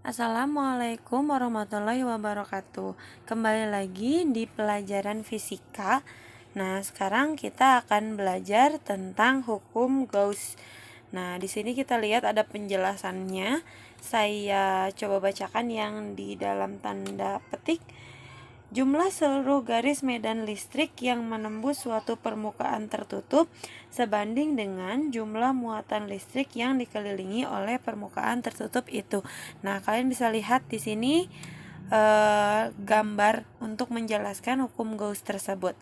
Assalamualaikum warahmatullahi wabarakatuh. Kembali lagi di pelajaran fisika. Nah, sekarang kita akan belajar tentang hukum Gauss. Nah, di sini kita lihat ada penjelasannya. Saya coba bacakan yang di dalam tanda petik. Jumlah seluruh garis medan listrik yang menembus suatu permukaan tertutup sebanding dengan jumlah muatan listrik yang dikelilingi oleh permukaan tertutup itu. Nah, kalian bisa lihat di sini gambar untuk menjelaskan hukum Gauss tersebut.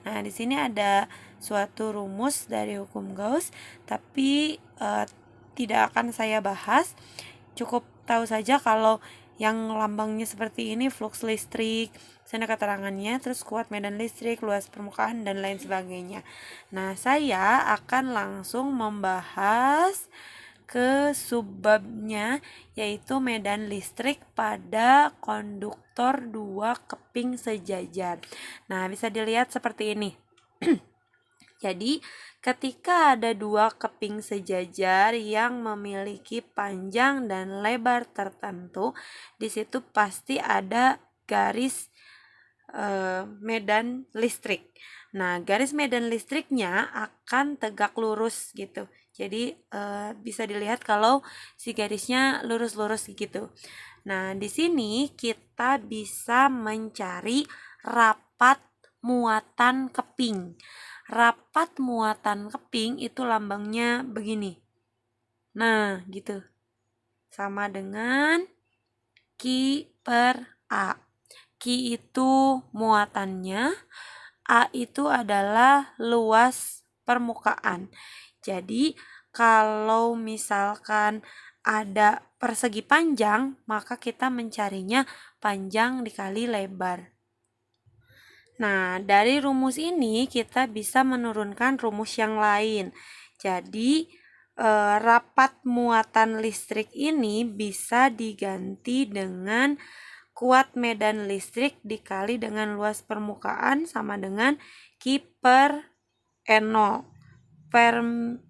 Nah, di sini ada suatu rumus dari hukum Gauss, tapi tidak akan saya bahas. Cukup tahu saja kalau yang lambangnya seperti ini flux listrik, sana keterangannya, terus kuat medan listrik, luas permukaan, dan lain sebagainya. Nah, saya akan langsung membahas ke subbabnya, yaitu medan listrik pada konduktor dua keping sejajar. Nah, bisa dilihat seperti ini. Jadi, ketika ada dua keping sejajar yang memiliki panjang dan lebar tertentu, di situ pasti ada garis medan listrik. Nah, garis medan listriknya akan tegak lurus gitu. Jadi bisa dilihat kalau si garisnya lurus-lurus gitu. Nah, di sini kita bisa mencari rapat muatan keping. Rapat muatan keping itu lambangnya begini. Nah, gitu. Sama dengan Q per A. Q itu muatannya, A itu adalah luas permukaan. Jadi, kalau misalkan ada persegi panjang, maka kita mencarinya panjang dikali lebar. Nah, dari rumus ini kita bisa menurunkan rumus yang lain. Jadi, rapat muatan listrik ini bisa diganti dengan kuat medan listrik dikali dengan luas permukaan sama dengan Q per N0.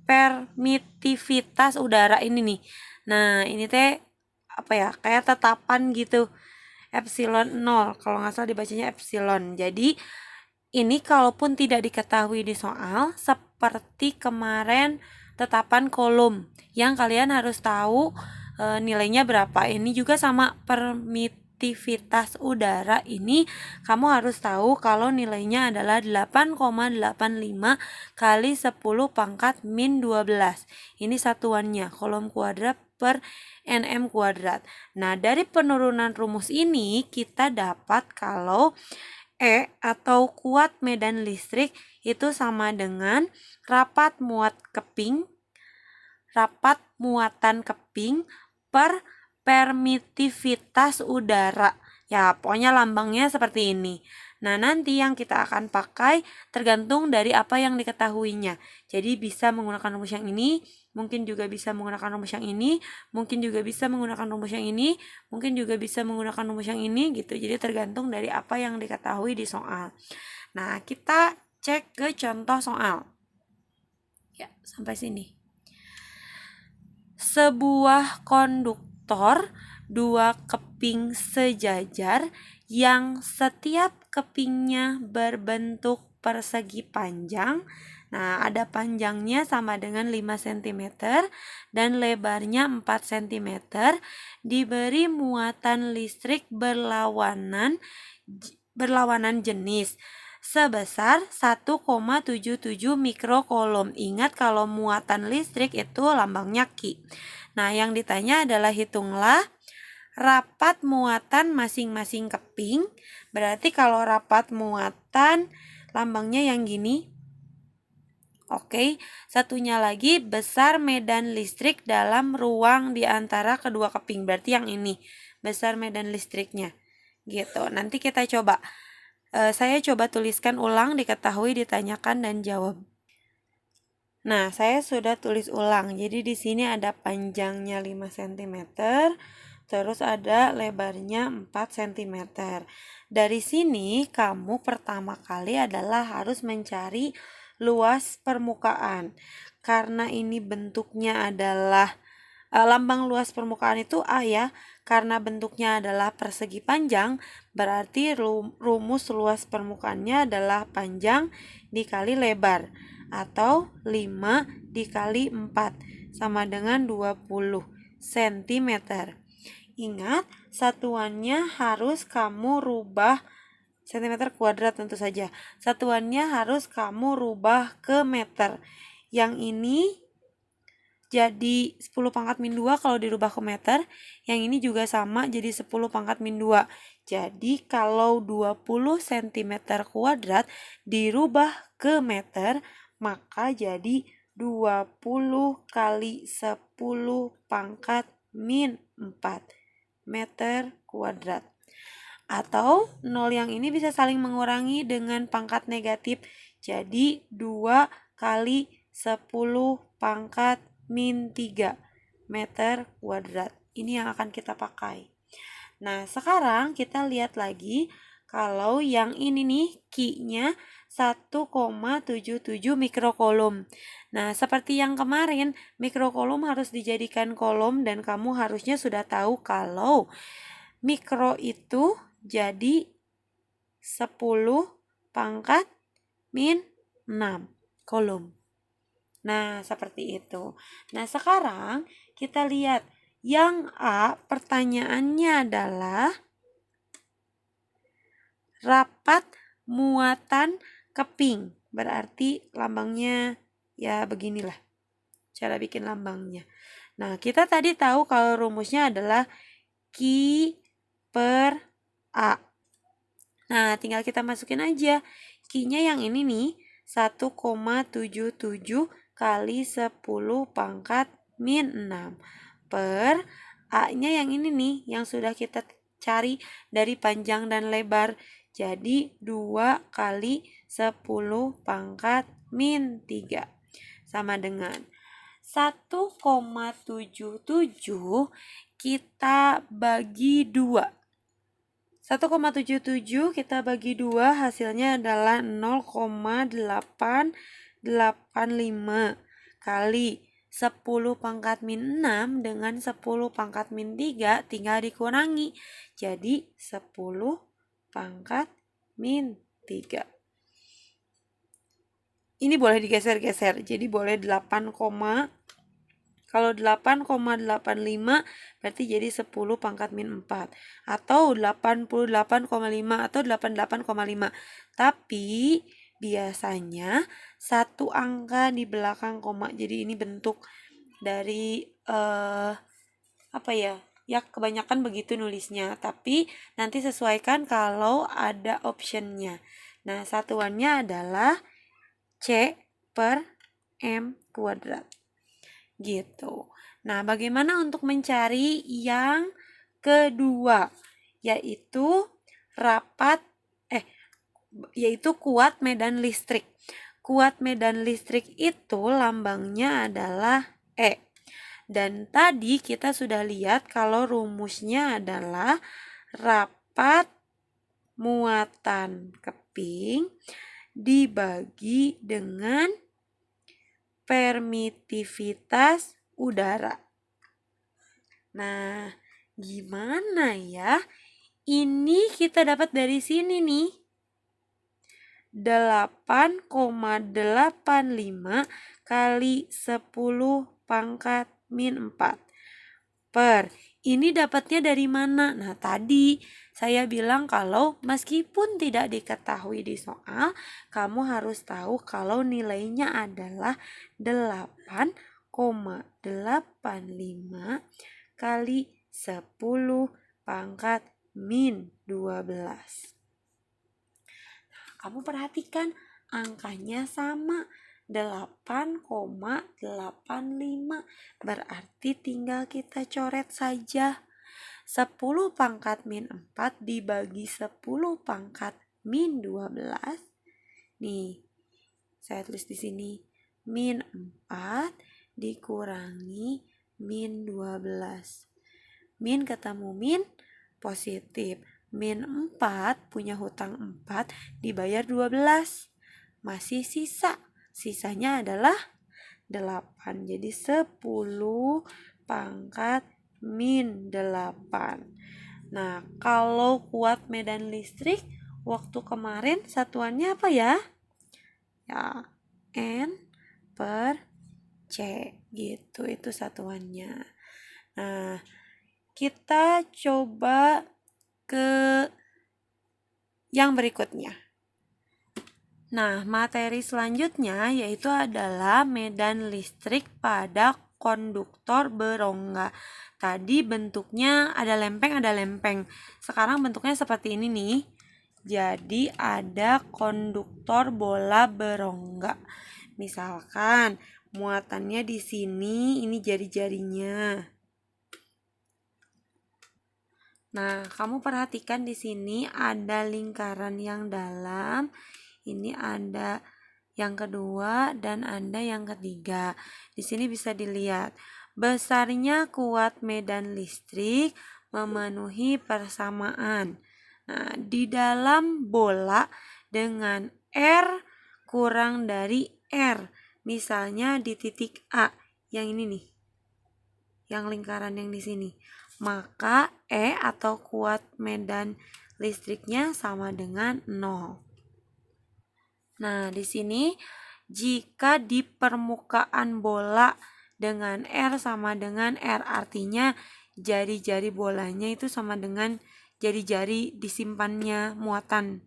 Permitivitas udara ini nih. Nah, ini teh kayak tetapan gitu. Epsilon 0, kalau nggak salah dibacanya epsilon. Jadi ini kalaupun tidak diketahui di soal, seperti kemarin tetapan kolom yang kalian harus tahu nilainya berapa. Ini juga sama permitivitas udara ini kamu harus tahu kalau nilainya adalah 8,85 kali 10 pangkat min 12. Ini satuannya, kolom kuadrat per nm kuadrat. Nah, dari penurunan rumus ini kita dapat kalau E atau kuat medan listrik itu sama dengan rapat muatan keping per permitivitas udara. Ya, pokoknya lambangnya seperti ini. Nah, nanti yang kita akan pakai tergantung dari apa yang diketahuinya. Jadi bisa menggunakan rumus yang ini, mungkin juga bisa menggunakan rumus yang ini, mungkin juga bisa menggunakan rumus yang ini, mungkin juga bisa menggunakan rumus yang ini gitu. Jadi tergantung dari apa yang diketahui di soal. Nah, kita cek ke contoh soal. Ya, sampai sini. Sebuah konduktor dua keping sejajar yang setiap kepingnya berbentuk persegi panjang. Nah, ada panjangnya sama dengan 5 cm dan lebarnya 4 cm, diberi muatan listrik berlawanan jenis sebesar 1,77 mikrokolom. Ingat kalau muatan listrik itu lambangnya Q. Nah, yang ditanya adalah hitunglah rapat muatan masing-masing keping. Berarti kalau rapat muatan lambangnya yang gini. Oke, satunya lagi besar medan listrik dalam ruang di antara kedua keping. Berarti yang ini, besar medan listriknya. Gitu. Nanti kita coba. Saya coba tuliskan ulang, diketahui, ditanyakan, dan jawab. Nah, saya sudah tulis ulang. Jadi di sini ada panjangnya 5 cm, terus ada lebarnya 4 cm. Dari sini kamu pertama kali adalah harus mencari luas permukaan. Karena ini bentuknya adalah lambang luas permukaan itu A ya. Karena bentuknya adalah persegi panjang, berarti rumus luas permukaannya adalah panjang dikali lebar, atau 5 dikali 4 sama dengan 20 cm. Ingat, satuannya harus kamu rubah cm kuadrat tentu saja. Satuannya harus kamu rubah ke meter. Yang ini jadi 10 pangkat min 2 kalau dirubah ke meter. Yang ini juga sama jadi 10 pangkat min 2. Jadi kalau 20 cm kuadrat dirubah ke meter, maka jadi 20 kali 10 pangkat min 4 meter kuadrat. Atau 0 yang ini bisa saling mengurangi dengan pangkat negatif. Jadi 2 kali 10 pangkat min 3 meter kuadrat. Ini yang akan kita pakai. Nah, sekarang kita lihat lagi kalau yang ini nih Q-nya 1,77 mikrokolom. Nah, seperti yang kemarin, mikrokolom harus dijadikan kolom dan kamu harusnya sudah tahu kalau mikro itu jadi 10 pangkat min 6 kolom. Nah, seperti itu. Nah, sekarang kita lihat yang A, pertanyaannya adalah rapat muatan keping. Berarti lambangnya ya beginilah cara bikin lambangnya. Nah, kita tadi tahu kalau rumusnya adalah Q per A. Nah, tinggal kita masukin aja. Q-nya yang ini nih, 1,77 kali 10 pangkat min 6 per A-nya yang ini nih, yang sudah kita cari dari panjang dan lebar. Jadi 2 kali 10 pangkat min 3 sama dengan 1,77 kita bagi 2. 1,77 kita bagi 2 hasilnya adalah 0,885 kali 10 pangkat min 6 dengan 10 pangkat min 3 tinggal dikurangi. Jadi 10 pangkat min 3. Ini boleh digeser-geser. Jadi boleh 8, kalau 8,85 berarti jadi 10 pangkat min 4. Atau 88,5 atau 88,5. Tapi biasanya satu angka di belakang koma. Jadi ini bentuk dari apa ya? Ya kebanyakan begitu nulisnya. Tapi nanti sesuaikan kalau ada optionnya. Nah, satuannya adalah C per M kuadrat. Gitu. Nah, bagaimana untuk mencari yang kedua? Yaitu kuat medan listrik. Kuat medan listrik itu lambangnya adalah E. Dan tadi kita sudah lihat kalau rumusnya adalah rapat muatan keping dibagi dengan permitivitas udara. Nah, gimana ya? Ini kita dapat dari sini nih. 8,85 kali 10 pangkat min 4 per. Ini dapatnya dari mana? Nah, tadi saya bilang kalau meskipun tidak diketahui di soal, kamu harus tahu kalau nilainya adalah 8,85 kali 10 pangkat min 12. Nah, kamu perhatikan angkanya sama. 8,85 berarti tinggal kita coret saja. 10 pangkat min 4 dibagi 10 pangkat min 12. Nih, saya tulis di sini min 4 dikurangi min 12. Min ketemu min positif. Min 4 punya hutang 4 dibayar 12. Masih sisa. Sisanya adalah 8. Jadi 10 pangkat min 8. Nah, kalau kuat medan listrik waktu kemarin satuannya apa ya? Ya, N per C gitu, itu satuannya. Nah, kita coba ke yang berikutnya. Nah, materi selanjutnya yaitu adalah medan listrik pada konduktor berongga. Tadi bentuknya ada lempeng. Sekarang bentuknya seperti ini nih. Jadi ada konduktor bola berongga. Misalkan muatannya di sini, ini jari-jarinya. Nah, kamu perhatikan di sini ada lingkaran yang dalam. Ini ada yang kedua dan ada yang ketiga. Di sini bisa dilihat besarnya kuat medan listrik memenuhi persamaan. Nah, di dalam bola dengan R kurang dari R. Misalnya di titik A, yang ini nih. Yang lingkaran yang di sini. Maka E atau kuat medan listriknya sama dengan 0. Nah, di sini jika di permukaan bola dengan R sama dengan R, artinya jari-jari bolanya itu sama dengan jari-jari disimpannya muatan.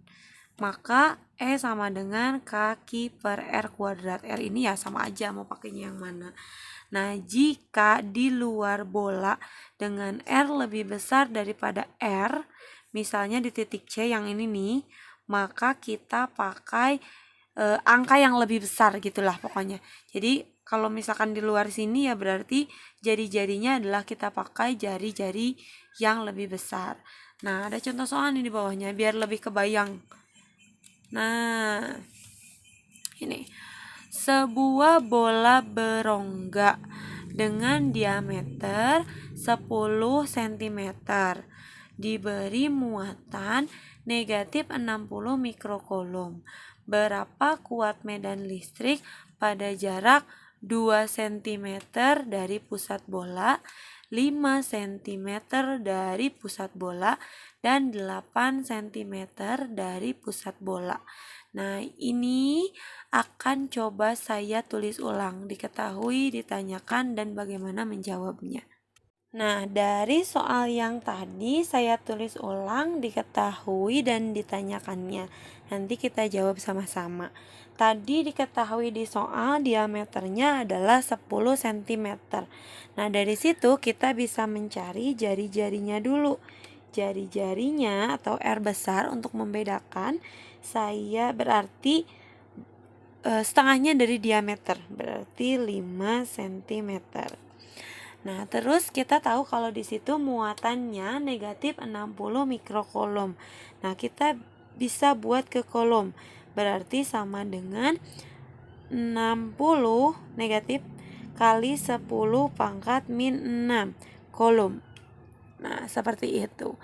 Maka E sama dengan kaki per R kuadrat. R ini ya sama aja mau pakainya yang mana. Nah, jika di luar bola dengan R lebih besar daripada R, misalnya di titik C yang ini nih, maka kita pakai angka yang lebih besar gitulah pokoknya. Jadi kalau misalkan di luar sini ya berarti jari-jarinya adalah kita pakai jari-jari yang lebih besar. Nah, ada contoh soal nih di bawahnya biar lebih kebayang. Nah, ini sebuah bola berongga dengan diameter 10 cm diberi muatan negatif 60 mikrokulom. Berapa kuat medan listrik pada jarak 2 cm dari pusat bola, 5 cm dari pusat bola, dan 8 cm dari pusat bola. Nah, ini akan coba saya tulis ulang, diketahui, ditanyakan, dan bagaimana menjawabnya. Nah, dari soal yang tadi saya tulis ulang, diketahui, dan ditanyakannya. Nanti kita jawab sama-sama. Tadi diketahui di soal diameternya adalah 10 cm. Nah, dari situ kita bisa mencari jari-jarinya dulu. Jari-jarinya atau R besar untuk membedakan, saya berarti setengahnya dari diameter, berarti 5 cm. Nah, terus kita tahu kalau di situ muatannya negatif 60 mikrokulom. Nah, kita bisa buat ke kolom. Berarti sama dengan 60 negatif kali 10 pangkat min 6 kolom. Nah, seperti itu.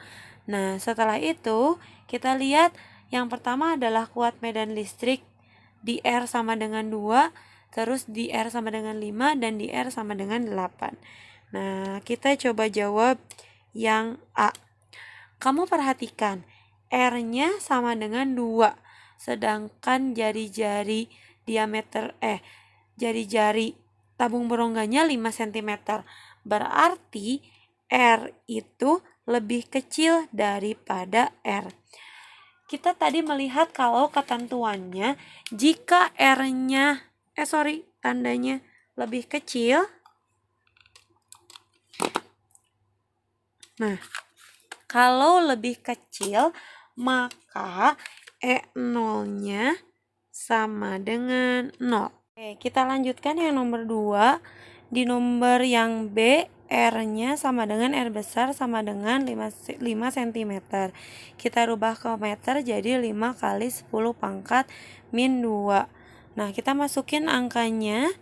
Nah, setelah itu kita lihat yang pertama adalah kuat medan listrik di R sama dengan 2, terus di R sama dengan 5, dan di R sama dengan 8. Nah, kita coba jawab yang A. Kamu perhatikan, R-nya sama dengan 2, sedangkan jari-jari jari-jari tabung berongganya 5 cm. Berarti R itu lebih kecil daripada R. Kita tadi melihat kalau ketentuannya jika tandanya lebih kecil. Nah, kalau lebih kecil maka E0-nya sama dengan 0. Oke, kita lanjutkan yang nomor 2. Di nomor yang B, R-nya sama dengan R besar sama dengan 5 cm. Kita rubah ke meter jadi 5 kali 10 pangkat min 2. Nah, kita masukin angkanya.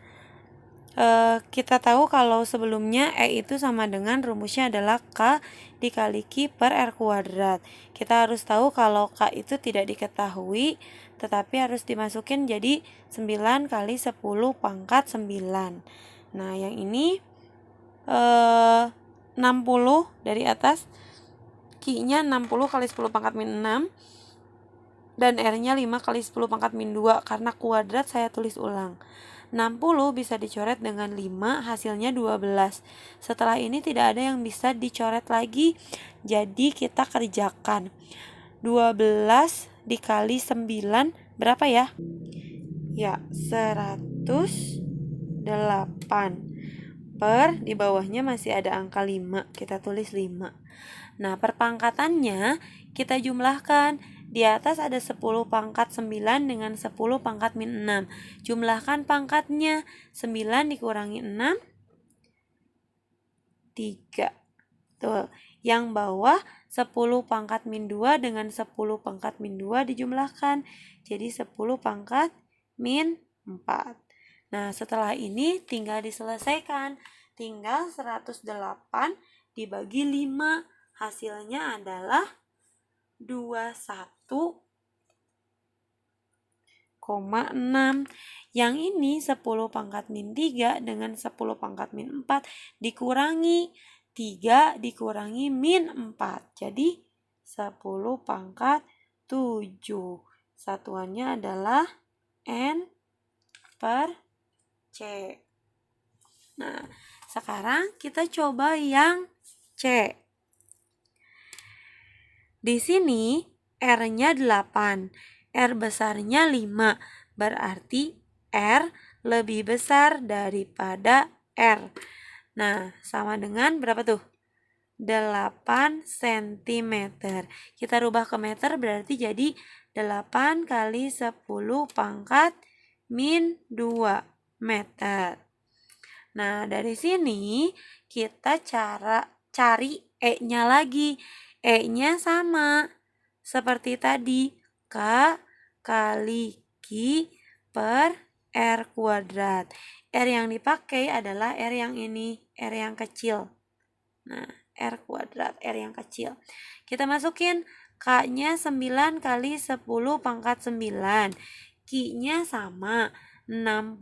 Kita tahu kalau sebelumnya E itu sama dengan rumusnya adalah K dikali Q per R kuadrat. Kita harus tahu kalau K itu tidak diketahui, tetapi harus dimasukin jadi 9 kali 10 pangkat 9. Nah, yang ini 60 dari atas, Q-nya 60 kali 10 pangkat min 6, dan R-nya 5 kali 10 pangkat min 2. Karena kuadrat saya tulis ulang. 60 bisa dicoret dengan 5, hasilnya 12. Setelah ini tidak ada yang bisa dicoret lagi, jadi kita kerjakan. 12 dikali 9 berapa ya? Ya, 108. Per, di bawahnya masih ada angka 5, kita tulis 5. Nah, perpangkatannya kita jumlahkan. Di atas ada 10 pangkat 9 dengan 10 pangkat min 6. Jumlahkan pangkatnya. 9 dikurangi 6, 3. Tuh, yang bawah 10 pangkat min 2 dengan 10 pangkat min 2 dijumlahkan. Jadi 10 pangkat min 4. Nah, setelah ini tinggal diselesaikan. Tinggal 108 dibagi 5. Hasilnya adalah 21,6. Yang ini 10 pangkat min 3 dengan 10 pangkat min 4 dikurangi 3 dikurangi min 4. Jadi 10 pangkat 7. Satuannya adalah N per C. Nah, sekarang kita coba yang C. Di sini R-nya 8, R besarnya 5, berarti R lebih besar daripada R. Nah, sama dengan berapa tuh? 8 cm. Kita rubah ke meter berarti jadi 8 kali 10 pangkat min 2 meter. Nah, dari sini kita cari E-nya lagi. E-nya sama seperti tadi, K kali Q per R kuadrat. R yang dipakai adalah R yang ini, R yang kecil. Nah, R kuadrat, R yang kecil. Kita masukin K-nya 9 kali 10 pangkat 9. Q-nya sama, 60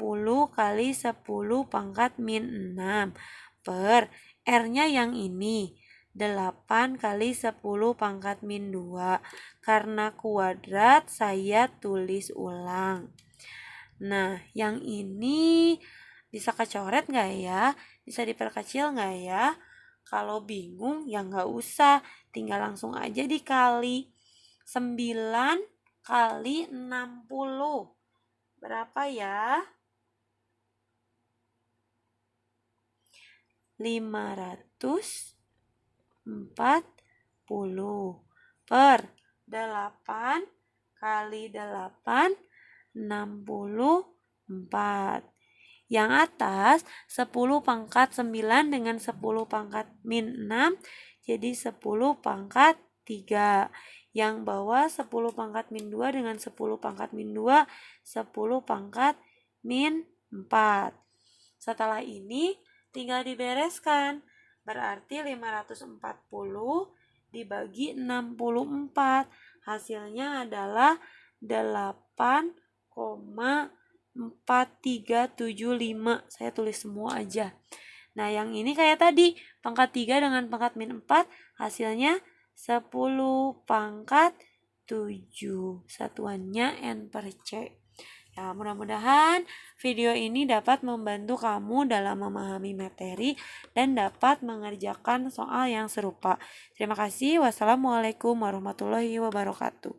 kali 10 pangkat min 6 per R-nya yang ini, 8 kali 10 pangkat min 2. Karena kuadrat saya tulis ulang. Nah, yang ini bisa kecoret nggak ya? Bisa diperkecil nggak ya? Kalau bingung ya nggak usah, tinggal langsung aja dikali. 9 kali 60. Berapa ya? 540 per 8 kali 8, 64. Yang atas 10 pangkat 9 dengan 10 pangkat min 6, jadi 10 pangkat 3. Yang bawah 10 pangkat min 2 dengan 10 pangkat min 2, 10 pangkat min 4. Setelah ini tinggal dibereskan. Berarti 540 dibagi 64. Hasilnya adalah 8,4375. Saya tulis semua aja. Nah, yang ini kayak tadi, pangkat 3 dengan pangkat min 4, hasilnya 10 pangkat 7. Satuannya N per C. Ya, mudah-mudahan video ini dapat membantu kamu dalam memahami materi dan dapat mengerjakan soal yang serupa. Terima kasih. Wassalamualaikum warahmatullahi wabarakatuh.